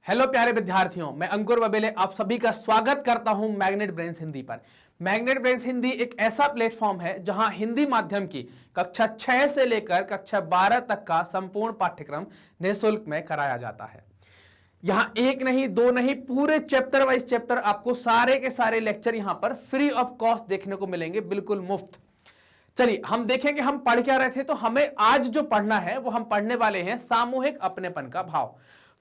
Hello प्यारे विद्यार्थियों, मैं अंकुर बबेले आप सभी का स्वागत करता हूं मैग्नेट ब्रेन्स हिंदी पर। मैग्नेट ब्रेन्स हिंदी एक ऐसा प्लेटफॉर्म है जहां हिंदी माध्यम की कक्षा 6 से लेकर कक्षा 12 तक का संपूर्ण पाठ्यक्रम निःशुल्क में कराया जाता है। यहां एक नहीं दो नहीं पूरे चैप्टर वाइज चैप्टर आपको सारे के सारे लेक्चर यहां पर फ्री ऑफ कॉस्ट देखने को मिलेंगे, बिल्कुल मुफ्त। चलिए हम देखेंगे हम पढ़ क्या रहे थे। तो हमें आज जो पढ़ना है वो हम पढ़ने वाले हैं सामूहिक अपनेपन का भाव।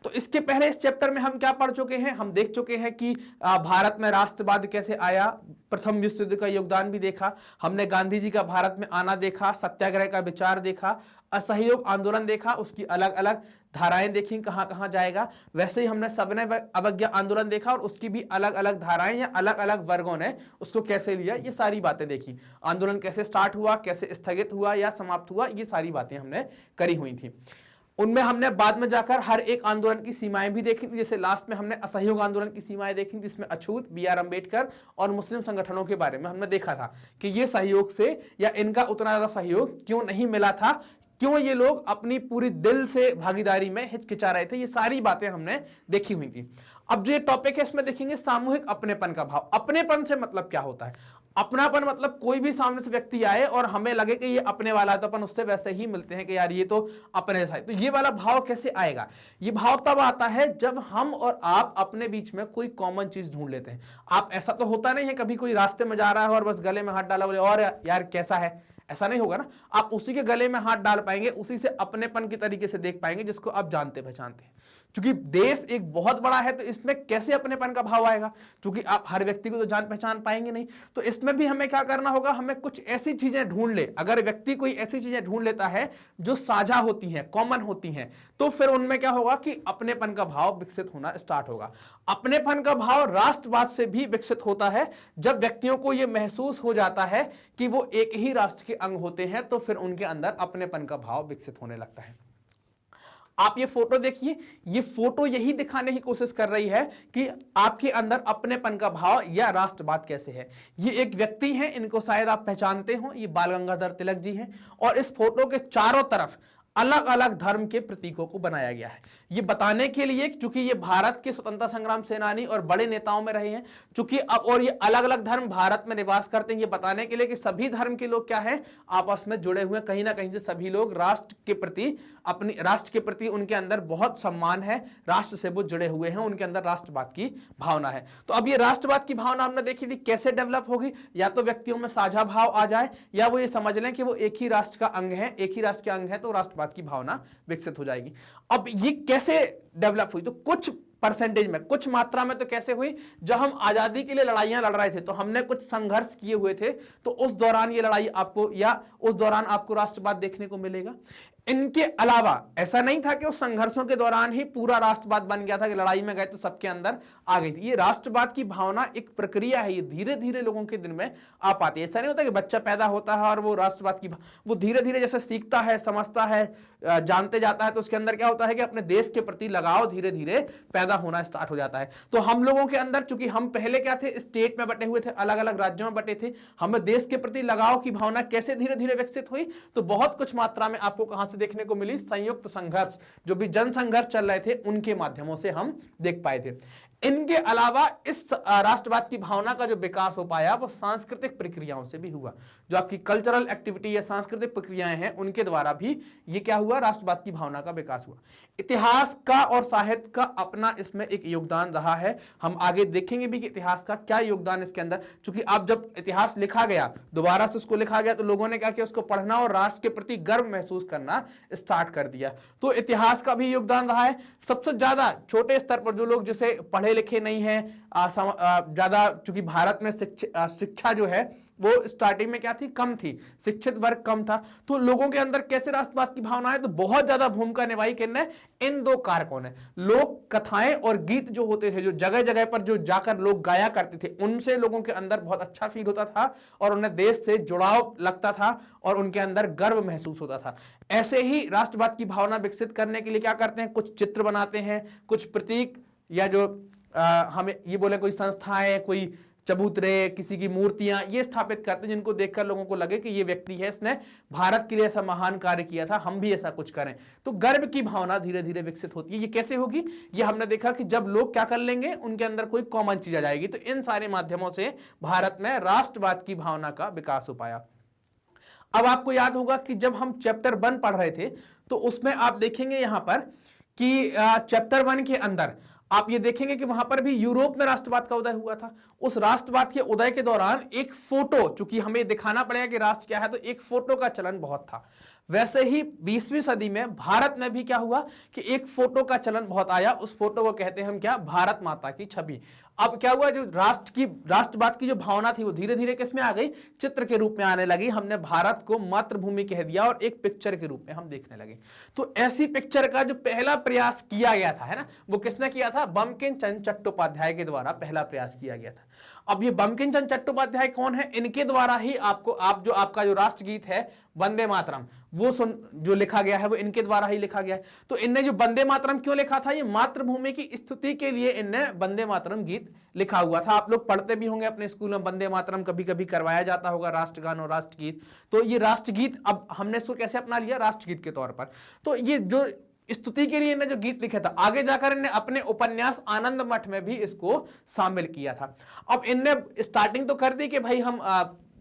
तो इसके पहले इस चैप्टर में हम क्या पढ़ चुके हैं, हम देख चुके हैं कि भारत में राष्ट्रवाद कैसे आया, प्रथम विश्व युद्ध का योगदान भी देखा हमने, गांधी जी का भारत में आना देखा, सत्याग्रह का विचार देखा, असहयोग आंदोलन देखा, उसकी अलग अलग धाराएं देखी कहां कहां जाएगा। वैसे ही हमने सविनय अवज्ञा आंदोलन देखा और उसकी भी अलग अलग धाराएं या अलग अलग वर्गों ने उसको कैसे लिया, ये सारी बातें देखी। आंदोलन कैसे स्टार्ट हुआ, कैसे स्थगित हुआ या समाप्त हुआ, ये सारी बातें हमने करी हुई थी। उनमें हमने बाद में जाकर हर एक आंदोलन की सीमाएं भी देखी थी। जैसे लास्ट में हमने असहयोग आंदोलन की सीमाएं देखी थी, जिसमें अछूत, बी.आर. अम्बेडकर और मुस्लिम संगठनों के बारे में हमने देखा था कि ये सहयोग से या इनका उतना ज्यादा सहयोग क्यों नहीं मिला था, क्यों ये लोग अपनी पूरी दिल से भागीदारी में हिचकिचा रहे थे। ये सारी बातें हमने देखी हुई थी। अब जो ये टॉपिक है इसमें देखेंगे सामूहिक अपनेपन का भाव। अपनेपन से मतलब क्या होता है? अपनापन मतलब कोई भी सामने से व्यक्ति आए और हमें लगे कि ये अपने वाला है तो अपन उससे वैसे ही मिलते हैं कि यार ये तो अपने जैसा है। तो ये वाला भाव कैसे आएगा? ये भाव तब आता है जब हम और आप अपने बीच में कोई कॉमन चीज ढूंढ लेते हैं। आप ऐसा तो होता नहीं है कभी कोई रास्ते में जा रहा है और बस गले में हाथ डाला बोले और यार कैसा है, ऐसा नहीं होगा ना। आप उसी के गले में हाथ डाल पाएंगे, उसी से अपनेपन की तरीके से देख पाएंगे जिसको आप जानते पहचानते हैं। क्योंकि देश एक बहुत बड़ा है तो इसमें कैसे अपनेपन का भाव आएगा, क्योंकि आप हर व्यक्ति को तो जान पहचान पाएंगे नहीं। तो इसमें भी हमें क्या करना होगा, हमें कुछ ऐसी चीजें ढूंढ ले। अगर व्यक्ति कोई ऐसी चीजें ढूंढ लेता है जो साझा होती हैं, कॉमन होती हैं, तो फिर उनमें क्या होगा कि अपनेपन का भाव विकसित होना स्टार्ट होगा। अपनेपन का भाव राष्ट्रवाद से भी विकसित होता है जब व्यक्तियों को यह महसूस हो जाता है कि वो एक ही राष्ट्र के अंग होते हैं, तो फिर उनके अंदर अपनेपन का भाव विकसित होने लगता है। आप ये फोटो देखिए, ये फोटो यही दिखाने की कोशिश कर रही है कि आपके अंदर अपनेपन का भाव या राष्ट्रवाद कैसे है। ये एक व्यक्ति है, इनको शायद आप पहचानते हो, ये बाल गंगाधर तिलक जी हैं। और इस फोटो के चारों तरफ अलग अलग धर्म के प्रतीकों को बनाया गया है, ये बताने के लिए क्योंकि ये भारत के स्वतंत्रता संग्राम सेनानी और बड़े नेताओं में रहे हैं। चूंकि अब और ये अलग अलग धर्म भारत में निवास करते हैं, ये बताने के लिए कि सभी धर्म के लोग क्या है, आपस में जुड़े हुए, कहीं ना कहीं से सभी लोग राष्ट्र के प्रति, अपनी राष्ट्र के प्रति उनके अंदर बहुत सम्मान है, राष्ट्र से वो जुड़े हुए हैं, उनके अंदर राष्ट्रवाद की भावना है। तो अब ये राष्ट्रवाद की भावना हमने देखी थी कैसे डेवलप होगी। या तो व्यक्तियों में साझा भाव आ जाए, या वो ये समझ लें कि वो एक ही राष्ट्र का अंग है, एक ही राष्ट्र के अंग है, तो राष्ट्रवाद की भावना विकसित हो जाएगी। अब ये कैसे डेवलप हुई? तो कुछ परसेंटेज में, कुछ मात्रा में तो कैसे हुई, जब हम आजादी के लिए लड़ाइयां लड़ रहे थे तो हमने कुछ संघर्ष किए हुए थे, तो उस दौरान ये लड़ाई आपको, या उस दौरान आपको राष्ट्रवाद देखने को मिलेगा। इनके अलावा ऐसा नहीं था कि उस संघर्षों के दौरान ही पूरा राष्ट्रवाद बन गया था कि लड़ाई में गए तो सबके अंदर आ गई थी। ये राष्ट्रवाद की भावना एक प्रक्रिया है, ये धीरे धीरे लोगों के दिन में आ पाती है। ऐसा नहीं होता कि बच्चा पैदा होता है और वो राष्ट्रवाद की वो धीरे धीरे जैसे सीखता है, समझता है, जानते जाता है, तो उसके अंदर क्या होता है कि अपने देश के प्रति लगाव धीरे धीरे पैदा होना स्टार्ट हो जाता है। तो हम लोगों के अंदर, चूंकि हम पहले क्या थे, स्टेट में बटे हुए थे, अलग अलग राज्यों में बटे थे, हमें देश के प्रति लगाव की भावना कैसे धीरे धीरे विकसित हुई, तो बहुत कुछ मात्रा में आपको कहां से देखने को मिली, संयुक्त संघर्ष, जो भी जन संघर्ष चल रहे थे उनके माध्यमों से हम देख पाए थे। इनके अलावा इस राष्ट्रवाद की भावना का जो विकास हो पाया वो सांस्कृतिक प्रक्रियाओं से भी हुआ। जो आपकी कल्चरल एक्टिविटी या सांस्कृतिक प्रक्रियाएं हैं उनके द्वारा भी ये क्या हुआ, राष्ट्रवाद की भावना का विकास हुआ। इतिहास का और साहित्य का अपना इसमें एक योगदान रहा है। हम आगे देखेंगे भी कि इतिहास का क्या योगदान इसके अंदर, क्योंकि अब जब इतिहास लिखा गया, दोबारा से उसको लिखा गया, तो लोगों ने क्या किया, उसको पढ़ना और राष्ट्र के प्रति गर्व महसूस करना स्टार्ट कर दिया। तो इतिहास का भी योगदान रहा है। सबसे ज्यादा छोटे स्तर पर जो लोग जिसे पढ़े लिखे नहीं है ज्यादा, चूंकि भारत में शिक्षा जो है वो स्टार्टिंग में क्या थी, कम थी, शिक्षित वर्ग कम था, तो लोगों के अंदर कैसे राष्ट्रवाद की भावना है, तो बहुत ज्यादा भूमिका निभाई किसने, इन दो कारकों ने। लोक कथाएं और गीत जो होते थे, जो जगह जगह पर जो जाकर लोग गाया करते थे, उनसे लोगों के अंदर बहुत अच्छा फील होता था और उन्हें देश से जुड़ाव लगता था और उनके अंदर गर्व महसूस होता था। ऐसे ही राष्ट्रवाद की भावना विकसित करने के लिए क्या करते हैं, कुछ चित्र बनाते हैं, कुछ प्रतीक, या जो हमें ये बोले कोई संस्थाएं, कोई चबूतरे, किसी की मूर्तियां ये स्थापित करते हैं जिनको देखकर लोगों को लगे कि ये व्यक्ति है, इसने भारत के लिए ऐसा महान कार्य किया था, हम भी ऐसा कुछ करें। तो गर्व की भावना धीरे धीरे विकसित होती है। ये कैसे होगी? ये हमने देखा कि जब लोग क्या कर लेंगे, उनके अंदर कोई कॉमन चीज आ जाएगी। तो इन सारे माध्यमों से भारत में राष्ट्रवाद की भावना का विकास हो पाया। अब आपको याद होगा कि जब हम चैप्टर 1 पढ़ रहे थे तो उसमें आप देखेंगे यहां पर कि चैप्टर 1 के अंदर आप ये देखेंगे कि वहां पर भी यूरोप में राष्ट्रवाद का उदय हुआ था। उस राष्ट्रवाद के उदय के दौरान एक फोटो, चूंकि हमें दिखाना पड़ेगा कि राष्ट्र क्या है, तो एक फोटो का चलन बहुत था। वैसे ही 20वीं सदी में भारत में भी क्या हुआ कि एक फोटो का चलन बहुत आया। उस फोटो को कहते हैं हम क्या, भारत माता की छवि। अब क्या हुआ, जो राष्ट्रवाद की जो भावना थी वो धीरे धीरे किस में आ गई, चित्र के रूप में आने लगी। हमने भारत को मातृभूमि कह दिया और एक पिक्चर के रूप में हम देखने लगे। तो ऐसी पिक्चर का जो पहला प्रयास किया गया था, है ना, वो किसने किया था? बंकिम चंद्र चट्टोपाध्याय के द्वारा पहला प्रयास किया गया था। अब ये बंकिम चंद्र चट्टोपाध्याय कौन है? इनके द्वारा ही आपका जो राष्ट्रगीत है वंदे मातरम, वो जो लिखा गया है वो इनके द्वारा ही लिखा गया है। तो इनने जो वंदे मातरम क्यों लिखा था? ये मातृभूमि की स्तुति के लिए इनने वंदे मातरम गीत लिखा हुआ था। आप लोग पढ़ते भी होंगे अपने स्कूल में, वंदे मातरम कभी कभी करवाया जाता होगा, राष्ट्रगान और राष्ट्रगीत। तो ये राष्ट्रगीत अब हमने इसको कैसे अपना लिया? राष्ट्रगीत के तौर पर। तो ये जो स्तुति के लिए इन्हें जो गीत लिखा था, आगे जाकर इन्हें अपने उपन्यास आनंद मठ में भी इसको शामिल किया था। अब इनने स्टार्टिंग तो कर दी कि भाई हम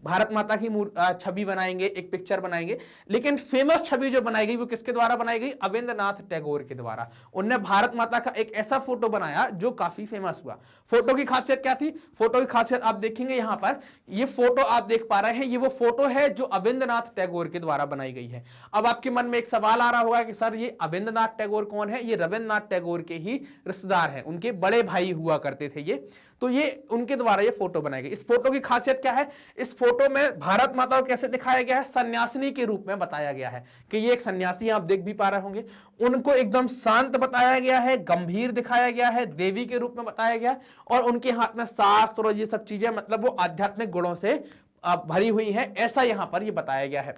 भारत माता की छवि बनाएंगे, एक पिक्चर बनाएंगे, लेकिन फेमस छवि जो बनाई गई वो किसके द्वारा बनाई गई? अविंद्रनाथ टैगोर के द्वारा। उन्होंने भारत माता का एक ऐसा फोटो बनाया जो काफी फेमस हुआ। फोटो की खासियत क्या थी? फोटो की खासियत आप देखेंगे यहां पर, ये फोटो आप देख पा रहे हैं, ये वो फोटो है जो अविंद्रनाथ टैगोर के द्वारा बनाई गई है। अब आपके मन में एक सवाल आ रहा होगा कि सर ये अविंद्रनाथ टैगोर कौन है? ये रविंद्रनाथ टैगोर के ही रिश्तेदार हैं, उनके बड़े भाई हुआ करते थे ये। तो ये उनके द्वारा ये फोटो बनाई गई। इस फोटो की खासियत क्या है? इस फोटो में भारत माता को कैसे दिखाया गया है? सन्यासिनी के रूप में बताया गया है कि ये एक सन्यासी, आप देख भी पा रहे होंगे। उनको एकदम शांत बताया गया है, गंभीर दिखाया गया है, देवी के रूप में बताया गया, और उनके हाथ में शास्त्र और ये सब चीजें, मतलब वो आध्यात्मिक गुणों से भरी हुई है, ऐसा यहां पर ये बताया गया है।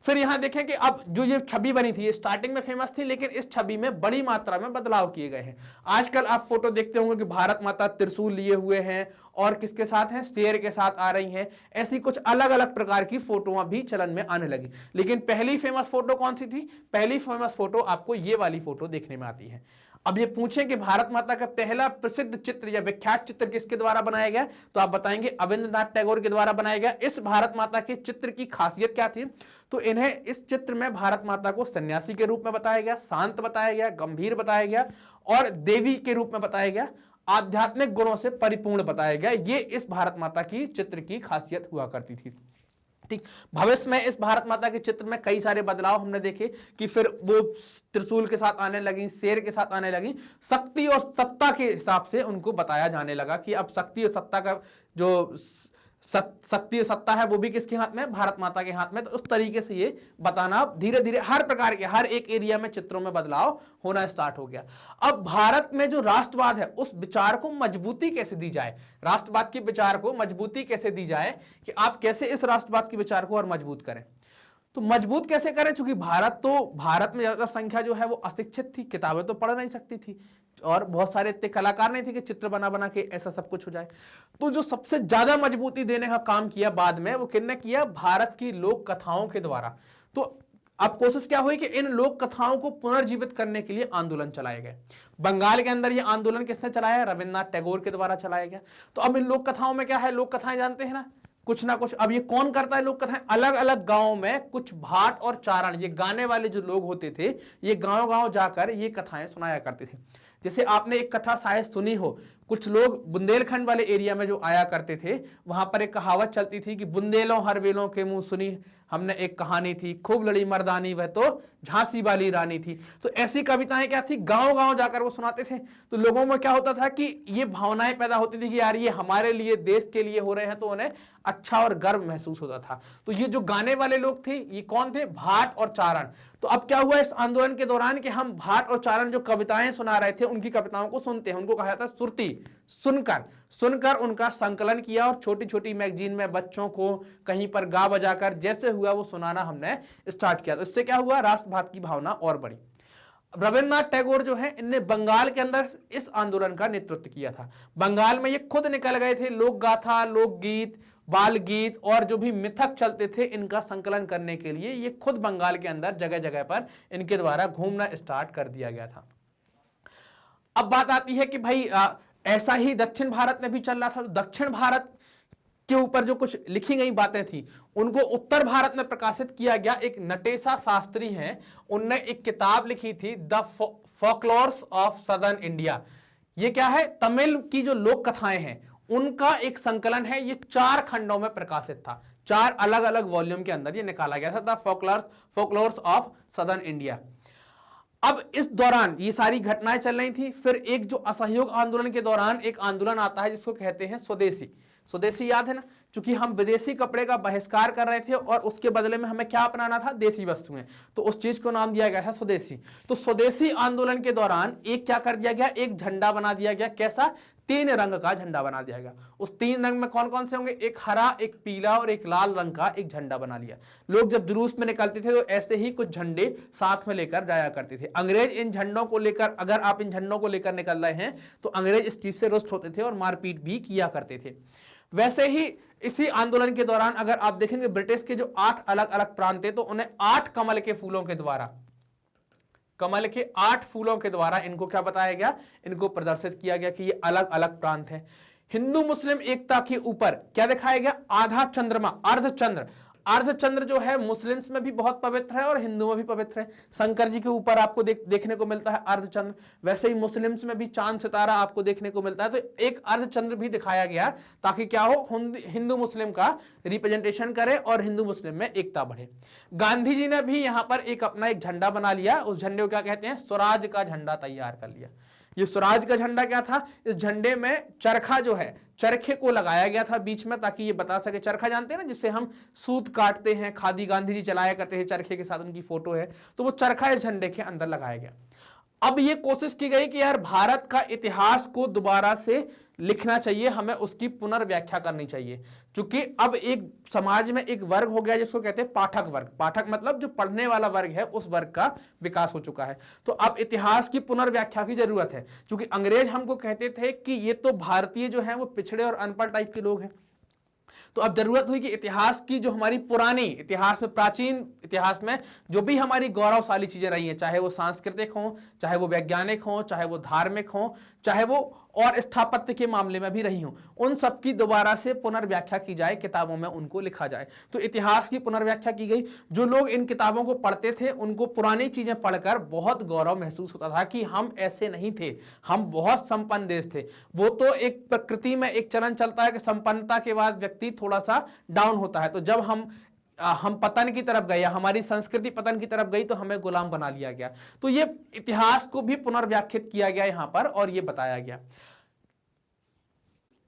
फिर यहां देखें कि अब जो ये छवि बनी थी, ये स्टार्टिंग में फेमस थी, लेकिन इस छवि में बड़ी मात्रा में बदलाव किए गए हैं। आजकल आप फोटो देखते होंगे कि भारत माता त्रिशूल लिए हुए हैं और किसके साथ हैं? शेर के साथ आ रही हैं। ऐसी कुछ अलग अलग प्रकार की फोटोआं भी चलन में आने लगी। लेकिन पहली फेमस फोटो कौन सी थी? पहली फेमस फोटो आपको ये वाली फोटो देखने में आती है। अब ये पूछें कि भारत माता का पहला प्रसिद्ध चित्र या विख्यात चित्र किसके द्वारा बनाया गया, तो आप बताएंगे अविंद्रनाथ टैगोर के द्वारा बनाया गया। इस भारत माता के चित्र की खासियत क्या थी? तो इन्हें इस चित्र में भारत माता को सन्यासी के रूप में बताया गया, शांत बताया गया, गंभीर बताया गया और देवी के रूप में बताया गया, आध्यात्मिक गुणों से परिपूर्ण बताया गया। ये इस भारत माता की चित्र की खासियत हुआ करती थी। ठीक, भविष्य में इस भारत माता के चित्र में कई सारे बदलाव हमने देखे कि फिर वो त्रिशूल के साथ आने लगी, शेर के साथ आने लगी। शक्ति और सत्ता के हिसाब से उनको बताया जाने लगा कि अब शक्ति और सत्ता का जो शक्ति सत्ता है वो भी किसके हाथ में? भारत माता के हाथ में। तो उस तरीके से ये बताना धीरे धीरे हर प्रकार के हर एक एरिया में चित्रों में बदलाव होना स्टार्ट हो गया। अब भारत में जो राष्ट्रवाद है उस विचार को मजबूती कैसे दी जाए, राष्ट्रवाद के विचार को मजबूती कैसे दी जाए, कि आप कैसे इस राष्ट्रवाद के विचार को और मजबूत करें। तो मजबूत कैसे करें? क्योंकि भारत में ज्यादातर संख्या जो है वो अशिक्षित थी, किताबें तो पढ़ नहीं सकती थी और बहुत सारे इतने कलाकार नहीं थे कि चित्र बना बना के ऐसा सब कुछ हो जाए। तो जो सबसे ज्यादा मजबूती देने का काम किया बाद में, वो किसने किया? भारत की लोक कथाओं के द्वारा। तो अब कोशिश क्या हुई कि इन लोक कथाओं को पुनर्जीवित करने के लिए आंदोलन चलाए गए। बंगाल के अंदर ये आंदोलन किसने चलाया? रविन्द्रनाथ टैगोर के द्वारा चलाया गया। तो अब इन लोक कथाओं में क्या है? लोक कथाएं जानते हैं ना कुछ। अब ये कौन करता है लोक कथाएं? अलग अलग गांवों में कुछ भाट और चारण, ये गाने वाले जो लोग होते थे, ये गांव गांव जाकर ये कथाएं सुनाया करते थे। जैसे आपने एक कथा शायद सुनी हो, कुछ लोग बुंदेलखंड वाले एरिया में जो आया करते थे, वहां पर एक कहावत चलती थी कि बुंदेलों हर वेलों के मुंह सुनी हमने एक कहानी थी, खूब लड़ी मर्दानी वह तो झांसी वाली रानी थी। तो ऐसी कविताएं क्या थी? गांव गांव जाकर वो सुनाते थे। तो लोगों में क्या होता था कि ये भावनाएं पैदा होती थी कि यार ये हमारे लिए, देश के लिए हो रहे हैं, तो उन्हें अच्छा और गर्व महसूस होता था। तो ये जो गाने वाले लोग थे, ये कौन थे? भाट और चारण। तो अब क्या हुआ इस आंदोलन के दौरान कि हम भाट और चारण जो कविताएं सुना रहे थे उनकी कविताओं को सुनते हैं, उनको कहा जाता है सुरती। सुनकर उनका संकलन किया और छोटी छोटी मैगजीन में बच्चों को कहीं पर गा बजाकर जैसे हुआ वो सुनाना हमने स्टार्ट किया। तो इससे क्या हुआ? राष्ट्रवाद की भावना और बढ़ी। रविन्द्रनाथ टैगोर जो है, इनने बंगाल के अंदर इस आंदोलन का नेतृत्व किया था। बंगाल में ये खुद निकल गए थे, लोक गाथा, लोकगीत, बाल गीत और जो भी मिथक चलते थे इनका संकलन करने के लिए ये खुद बंगाल के अंदर जगह जगह पर इनके द्वारा घूमना स्टार्ट कर दिया गया था। अब बात आती है कि भाई ऐसा ही दक्षिण भारत में भी चल रहा था। तो दक्षिण भारत के ऊपर जो कुछ लिखी गई बातें थी उनको उत्तर भारत में प्रकाशित किया गया। एक नटेशा शास्त्री हैं, उनने एक किताब लिखी थी the folklores of southern India. ये क्या है? तमिल की जो लोक कथाएं हैं उनका एक संकलन है। ये 4 खंडों में प्रकाशित था, 4 अलग अलग वॉल्यूम के अंदर ये निकाला गया था, the folklores of southern India. अब इस दौरान ये सारी घटनाएं चल रही थी। फिर एक जो असहयोग आंदोलन के दौरान एक आंदोलन आता है जिसको कहते हैं स्वदेशी। स्वदेशी याद है ना? क्योंकि हम विदेशी कपड़े का बहिष्कार कर रहे थे और उसके बदले में हमें क्या अपनाना था? देसी वस्तुएं। तो उस चीज को नाम दिया गया है स्वदेशी। तो स्वदेशी आंदोलन के दौरान एक क्या कर दिया गया? एक झंडा बना दिया गया। कैसा? 3 रंग का झंडा बना दिया गया। उस 3 रंग में कौन कौन से होंगे? एक हरा, एक पीला और एक लाल रंग का एक झंडा बना लिया। लोग जब जुलूस में निकलते थे तो ऐसे ही कुछ झंडे साथ में लेकर जाया करते थे। अंग्रेज इन झंडों को लेकर, अगर आप इन झंडों को लेकर निकल रहे हैं तो अंग्रेज इस चीज से रुष्ट होते थे और मारपीट भी किया करते थे। वैसे ही इसी आंदोलन के दौरान अगर आप देखेंगे ब्रिटिश के जो 8 अलग अलग प्रांत थे तो उन्हें 8 कमल के फूलों के द्वारा, कमल के 8 फूलों के द्वारा इनको क्या बताया गया? इनको प्रदर्शित किया गया कि ये अलग अलग प्रांत हैं। हिंदू मुस्लिम एकता के ऊपर क्या दिखाया गया? आधा चंद्रमा, अर्धचंद्र। अर्धचंद्र जो है मुस्लिम्स में भी बहुत पवित्र है और हिंदू में भी पवित्र है। शंकर जी के ऊपर आपको देखने को मिलता है अर्धचंद्र। वैसे ही मुस्लिम्स में भी चांद सितारा आपको देखने को मिलता है। तो एक अर्धचंद्र भी दिखाया गया ताकि क्या हो? हिंदू मुस्लिम का रिप्रेजेंटेशन करे और हिंदू मुस्लिम में एकता बढ़े। गांधी जी ने भी यहां पर एक अपना एक झंडा बना लिया। उस झंडे को क्या कहते हैं? स्वराज का झंडा तैयार कर लिया। ये स्वराज का झंडा क्या था? इस झंडे में चरखा जो है, चरखे को लगाया गया था बीच में ताकि ये बता सके। चरखा जानते हैं ना, जिससे हम सूत काटते हैं, खादी गांधी जी चलाया करते हैं, चरखे के साथ उनकी फोटो है। तो वो चरखा इस झंडे के अंदर लगाया गया। अब ये कोशिश की गई कि यार भारत का इतिहास को दोबारा से लिखना चाहिए, हमें उसकी पुनर्व्याख्या करनी चाहिए। क्योंकि अब एक समाज में एक वर्ग हो गया जिसको कहते हैं पाठक वर्ग। पाठक मतलब जो पढ़ने वाला वर्ग है, उस वर्ग का विकास हो चुका है। तो अब इतिहास की पुनर्व्याख्या की जरूरत है। क्योंकि अंग्रेज हमको कहते थे कि ये तो भारतीय जो है वो पिछड़े और अनपढ़ टाइप के लोग हैं। तो अब जरूरत हुई कि इतिहास की जो हमारी पुरानी इतिहास में, प्राचीन इतिहास में जो भी हमारी गौरवशाली चीजें रही हैं, चाहे वो सांस्कृतिक हो, चाहे वो वैज्ञानिक हो, चाहे वो धार्मिक हो, चाहे वो और स्थापत्य के मामले में भी रही हो, उन सब की दोबारा से पुनर्व्याख्या की जाए, किताबों में उनको लिखा जाए। तो इतिहास की पुनर्व्याख्या की गई। जो लोग इन किताबों को पढ़ते थे उनको पुरानी चीजें पढ़कर बहुत गौरव महसूस होता था कि हम ऐसे नहीं थे, हम बहुत संपन्न देश थे। वो तो एक प्रकृति में एक चलन चलता है कि संपन्नता के बाद व्यक्ति थोड़ा सा डाउन होता है। तो जब हम पतन की तरफ गए या हमारी संस्कृति पतन की तरफ गई तो हमें गुलाम बना लिया गया। तो ये इतिहास को भी पुनर्व्याख्यात किया गया यहां पर और ये बताया गया।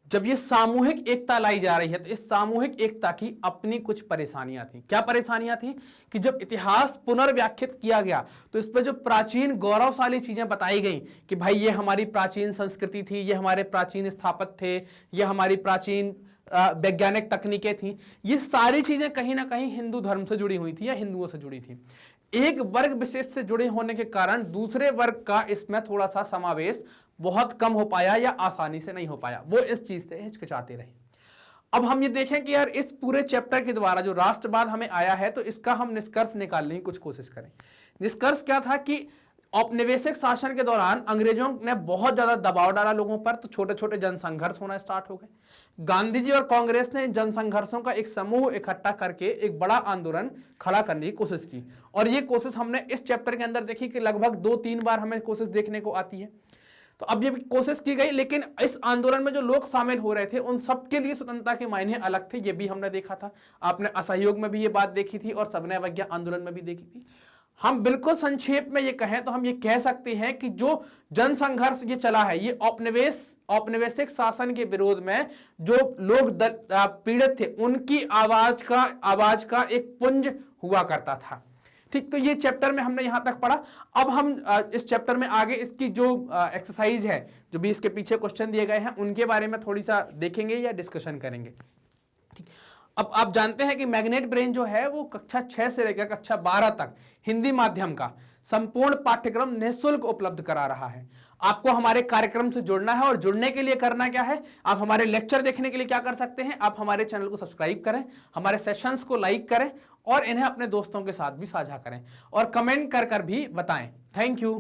जब ये सामूहिक एकता लाई जा रही है तो इस सामूहिक एकता की अपनी कुछ परेशानियां थी। क्या परेशानियां थी? कि जब इतिहास पुनर्व्याख्यात किया गया तो इस पर जो प्राचीन गौरवशाली चीजें बताई गई कि भाई ये हमारी प्राचीन संस्कृति थी, ये हमारे प्राचीन स्थापत्य थे, ये हमारी प्राचीन वैज्ञानिक तकनीकें थी, ये सारी चीजें कहीं ना कहीं हिंदू धर्म से जुड़ी हुई थी या हिंदुओं से जुड़ी थी। एक वर्ग विशेष से जुड़े होने के कारण दूसरे वर्ग का इसमें थोड़ा सा समावेश बहुत कम हो पाया या आसानी से नहीं हो पाया। वो इस चीज से हिचकिचाते रहे। अब हम ये देखें कि यार इस पूरे चैप्टर के द्वारा जो राष्ट्रवाद हमें आया है तो इसका हम निष्कर्ष निकालने की कुछ कोशिश करें। निष्कर्ष क्या था कि औपनिवेशिक शासन के दौरान अंग्रेजों ने बहुत ज्यादा दबाव डाला लोगों पर, तो छोटे छोटे जनसंघर्ष होना स्टार्ट हो गए। गांधी जी और कांग्रेस ने जनसंघर्षों का एक समूह इकट्ठा करके एक बड़ा आंदोलन खड़ा करने की कोशिश की। और ये कोशिश हमने इस चैप्टर के अंदर देखी कि लगभग 2-3 बार हमें कोशिश देखने को आती है। तो अब ये कोशिश की गई, लेकिन इस आंदोलन में जो लोग शामिल हो रहे थे उन सबके लिए स्वतंत्रता के मायने अलग थे। ये भी हमने देखा था, आपने असहयोग में भी ये बात देखी थी और सविनय अवज्ञा आंदोलन में भी देखी थी। हम बिल्कुल संक्षेप में ये कहें तो हम ये कह सकते हैं कि जो जनसंघर्ष ये चला है ये औपनिवेशिक शासन के विरोध में जो लोग पीड़ित थे उनकी आवाज का एक पुंज हुआ करता था। ठीक, तो ये चैप्टर में हमने यहां तक पढ़ा। अब हम इस चैप्टर में आगे इसकी जो एक्सरसाइज है, जो भी इसके पीछे क्वेश्चन दिए गए हैं, उनके बारे में थोड़ी सा देखेंगे या डिस्कशन करेंगे। ठीक, अब आप जानते हैं कि मैग्नेट ब्रेन जो है वो कक्षा 6 से लेकर कक्षा 12 तक हिंदी माध्यम का संपूर्ण पाठ्यक्रम निःशुल्क उपलब्ध करा रहा है। आपको हमारे कार्यक्रम से जुड़ना है और जुड़ने के लिए करना क्या है, आप हमारे लेक्चर देखने के लिए क्या कर सकते हैं, आप हमारे चैनल को सब्सक्राइब करें, हमारे सेशंस को लाइक करें और इन्हें अपने दोस्तों के साथ भी साझा करें और कमेंट कर भी बताएं। Thank you.